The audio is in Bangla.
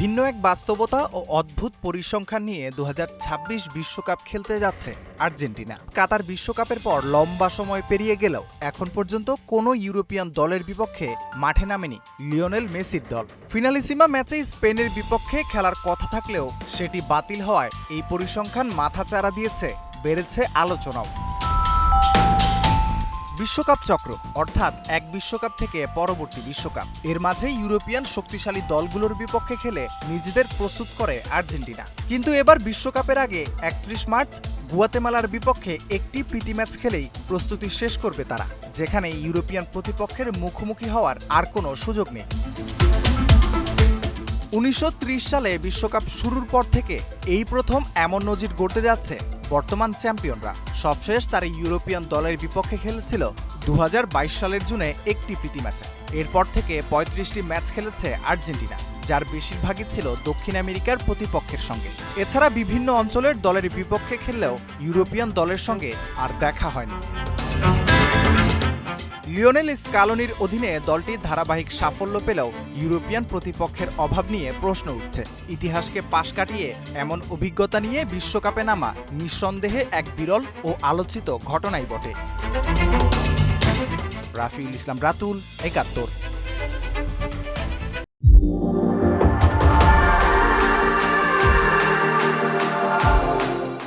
ভিন্ন এক বাস্তবতা ও অদ্ভুত পরিসংখ্যান নিয়ে ২০২৬ বিশ্বকাপ খেলতে যাচ্ছে আর্জেন্টিনা। কাতার বিশ্বকাপের পর লম্বা সময় পেরিয়ে গেলেও এখন পর্যন্ত কোনো ইউরোপিয়ান দলের বিপক্ষে মাঠে নামেনি লিওনেল মেসির দল। ফিনালিসিমা ম্যাচে স্পেনের বিপক্ষে খেলার কথা থাকলেও সেটি বাতিল হওয়ায় এই পরিসংখ্যান মাথাচাড়া দিয়েছে, বেড়েছে আলোচনাও। বিশ্বকাপ চক্র অর্থাৎ এক বিশ্বকাপ থেকে পরবর্তী বিশ্বকাপ, এর মাঝে ইউরোপিয়ান শক্তিশালী দলগুলোর বিপক্ষে খেলে নিজেদের প্রস্তুত করে আর্জেন্টিনা। কিন্তু এবার বিশ্বকাপের আগে ৩১ মার্চ গুয়াতেমালার বিপক্ষে একটি প্রীতি ম্যাচ খেলেই প্রস্তুতি শেষ করবে তারা, যেখানে ইউরোপিয়ান প্রতিপক্ষের মুখোমুখি হওয়ার আর কোনো সুযোগ নেই। ১৯৩০ সালে বিশ্বকাপ শুরুর পর থেকে এই প্রথম এমন নজির গড়তে যাচ্ছে বর্তমান চ্যাম্পিয়নরা। সবশেষ তারা ইউরোপিয়ান দলের বিপক্ষে খেলেছিল ২০২২ সালের জুনে একটি প্রীতি ম্যাচে। এরপর থেকে ৩৫টি ম্যাচ খেলেছে আর্জেন্টিনা, যার বেশিরভাগই ছিল দক্ষিণ আমেরিকার প্রতিপক্ষের সঙ্গে। এছাড়া বিভিন্ন অঞ্চলের দলের বিপক্ষে খেললেও ইউরোপিয়ান দলের সঙ্গে আর দেখা হয়নি। লিওনেল স্কালোনির অধীনে দলটি ধারাবাহিক সাফল্য পেলেও ইউরোপিয়ান প্রতিপক্ষের অভাব নিয়ে প্রশ্ন উঠছে। ইতিহাসকে পাশ কাটিয়ে এমন অভিজ্ঞতা নিয়ে বিশ্বকাপে নামা নিঃসন্দেহে এক বিরল ও আলোচিত ঘটনাই বটে। রাফিউল ইসলাম রাতুল, ৭১।